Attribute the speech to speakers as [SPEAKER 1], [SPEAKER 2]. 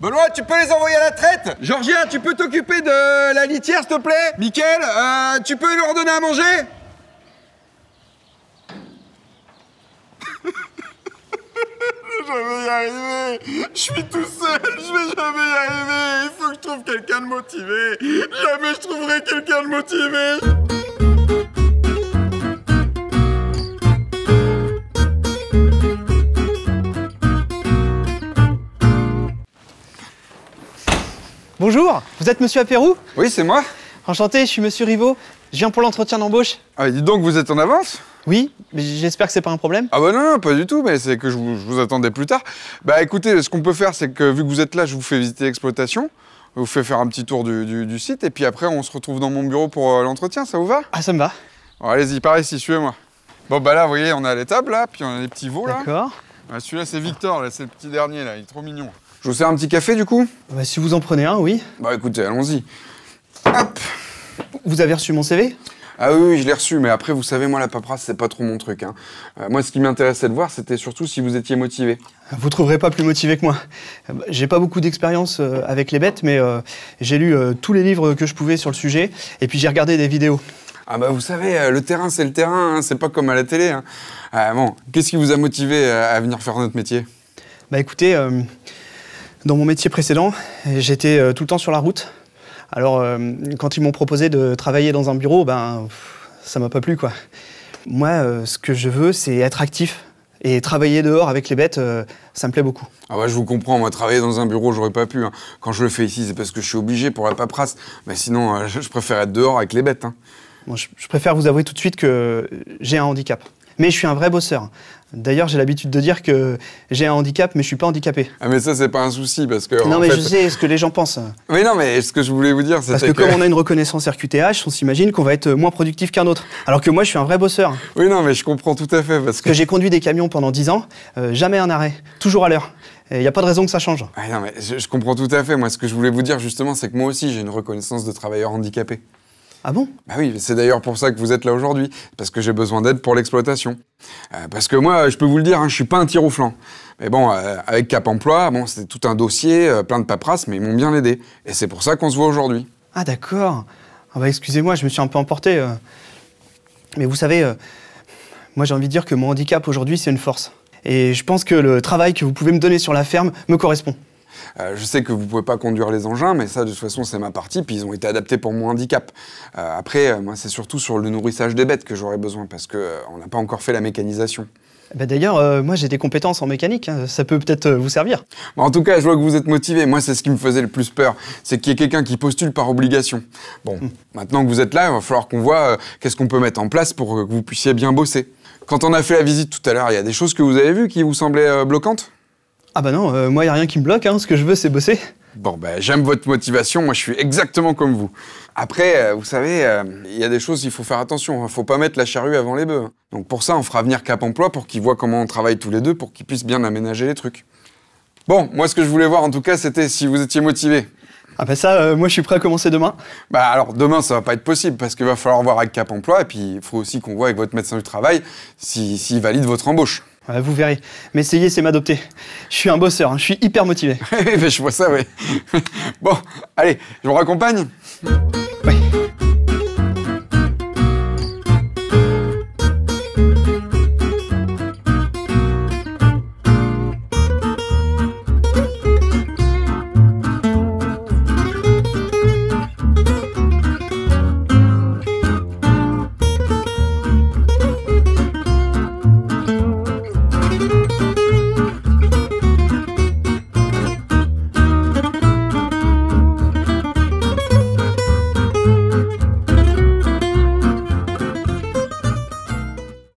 [SPEAKER 1] Benoît, tu peux les envoyer à la traite? Georgia, tu peux t'occuper de la litière, s'il te plaît? Mickaël, tu peux leur donner à manger? Je vais y arriver. Je suis tout seul, je vais jamais y arriver. Il faut que je trouve quelqu'un de motivé. Jamais je trouverai quelqu'un de motivé.
[SPEAKER 2] Bonjour, vous êtes monsieur Apérou?
[SPEAKER 1] Oui, c'est moi.
[SPEAKER 2] Enchanté, je suis monsieur Rivaud. Je viens pour l'entretien d'embauche.
[SPEAKER 1] Ah, dis donc, vous êtes en avance?
[SPEAKER 2] Oui, mais j'espère que c'est pas un problème.
[SPEAKER 1] Ah bah non, pas du tout, mais c'est que je vous attendais plus tard. Bah écoutez, ce qu'on peut faire, c'est que vu que vous êtes là, je vous fais visiter l'exploitation, je vous fais faire un petit tour du site, et puis après, on se retrouve dans mon bureau pour l'entretien, ça vous va?
[SPEAKER 2] Ah, ça me va.
[SPEAKER 1] Bon, allez-y, par ici, suivez-moi. Bon, bah là, vous voyez, on a l'étable, là, puis on a les petits veaux, là.
[SPEAKER 2] D'accord.
[SPEAKER 1] Ouais, celui-là, c'est Victor, là, c'est le petit dernier, là, il est trop mignon. Je vous sers un petit café, du coup?
[SPEAKER 2] Bah, si vous en prenez un, oui.
[SPEAKER 1] Bah écoutez, allons-y. Hop!
[SPEAKER 2] Vous avez reçu mon CV?
[SPEAKER 1] Ah oui, je l'ai reçu, mais après, vous savez, moi, la paperasse, c'est pas trop mon truc, hein. Moi, ce qui m'intéressait de voir, c'était surtout si vous étiez motivé.
[SPEAKER 2] Vous trouverez pas plus motivé que moi. J'ai pas beaucoup d'expérience avec les bêtes, mais j'ai lu tous les livres que je pouvais sur le sujet, et puis j'ai regardé des vidéos.
[SPEAKER 1] Ah bah vous savez, le terrain c'est le terrain, hein, c'est pas comme à la télé. Hein. Bon, qu'est-ce qui vous a motivé à venir faire notre métier?
[SPEAKER 2] Bah écoutez, dans mon métier précédent, j'étais tout le temps sur la route. Alors, quand ils m'ont proposé de travailler dans un bureau, ben, ça m'a pas plu, quoi. Moi, ce que je veux, c'est être actif. Et travailler dehors avec les bêtes, ça me plaît beaucoup.
[SPEAKER 1] Ah bah je vous comprends, moi travailler dans un bureau, j'aurais pas pu. Hein. Quand je le fais ici, c'est parce que je suis obligé pour la paperasse. Mais sinon, je préfère être dehors avec les bêtes. Hein.
[SPEAKER 2] Bon, je préfère vous avouer tout de suite que j'ai un handicap. Mais je suis un vrai bosseur. D'ailleurs, j'ai l'habitude de dire que j'ai un handicap, mais je suis pas handicapé.
[SPEAKER 1] Ah mais ça, c'est pas un souci, parce que...
[SPEAKER 2] Non, mais je sais ce que les gens pensent.
[SPEAKER 1] Mais non, mais ce que je voulais vous dire, c'est
[SPEAKER 2] parce que comme on a une reconnaissance RQTH, on s'imagine qu'on va être moins productif qu'un autre. Alors que moi, je suis un vrai bosseur.
[SPEAKER 1] Oui, non, mais je comprends tout à fait, parce que...
[SPEAKER 2] j'ai conduit des camions pendant 10 ans, jamais un arrêt, toujours à l'heure. Il n'y a pas de raison que ça change.
[SPEAKER 1] Ah non, mais je comprends tout à fait. Moi, ce que je voulais vous dire, justement, c'est que moi aussi, j'ai une reconnaissance de travailleur handicapé.
[SPEAKER 2] Ah bon?
[SPEAKER 1] Bah oui, c'est d'ailleurs pour ça que vous êtes là aujourd'hui, parce que j'ai besoin d'aide pour l'exploitation. Parce que moi, je peux vous le dire, hein, je suis pas un tir au flanc. Mais bon, avec Cap Emploi, bon, c'était tout un dossier, plein de paperasses, mais ils m'ont bien aidé. Et c'est pour ça qu'on se voit aujourd'hui.
[SPEAKER 2] Ah d'accord. Ah bah excusez-moi, je me suis un peu emporté. Mais vous savez, moi j'ai envie de dire que mon handicap aujourd'hui, c'est une force. Et je pense que le travail que vous pouvez me donner sur la ferme me correspond.
[SPEAKER 1] Je sais que vous pouvez pas conduire les engins, mais ça, de toute façon, c'est ma partie, puis ils ont été adaptés pour mon handicap. Après, moi, c'est surtout sur le nourrissage des bêtes que j'aurais besoin, parce que on n'a pas encore fait la mécanisation.
[SPEAKER 2] Bah d'ailleurs, moi, j'ai des compétences en mécanique, hein. Ça peut peut-être vous servir.
[SPEAKER 1] Bon, en tout cas, je vois que vous êtes motivé. Moi, c'est ce qui me faisait le plus peur, c'est qu'il y ait quelqu'un qui postule par obligation. Bon, maintenant que vous êtes là, il va falloir qu'on voit qu'est-ce qu'on peut mettre en place pour que vous puissiez bien bosser. Quand on a fait la visite tout à l'heure, il y a des choses que vous avez vues qui vous semblaient bloquantes?
[SPEAKER 2] Ah bah non, moi, il n'y a rien qui me bloque, hein. Ce que je veux, c'est bosser.
[SPEAKER 1] Bon, ben, j'aime votre motivation, moi je suis exactement comme vous. Après, vous savez, il y a des choses, il faut faire attention, faut pas mettre la charrue avant les bœufs. Donc pour ça, on fera venir Cap Emploi pour qu'ils voient comment on travaille tous les deux, pour qu'ils puissent bien aménager les trucs. Bon, moi ce que je voulais voir en tout cas, c'était si vous étiez motivé.
[SPEAKER 2] Ah bah ça, moi je suis prêt à commencer demain.
[SPEAKER 1] Bah alors demain ça va pas être possible, parce qu'il va falloir voir avec Cap Emploi, et puis il faut aussi qu'on voit avec votre médecin du travail s'il valide votre embauche.
[SPEAKER 2] Ouais, vous verrez. Mais essayez, c'est m'adopter. Je suis un bosseur, hein. Je suis hyper motivé.
[SPEAKER 1] Je vois ça, oui. Bon, allez, je vous raccompagne.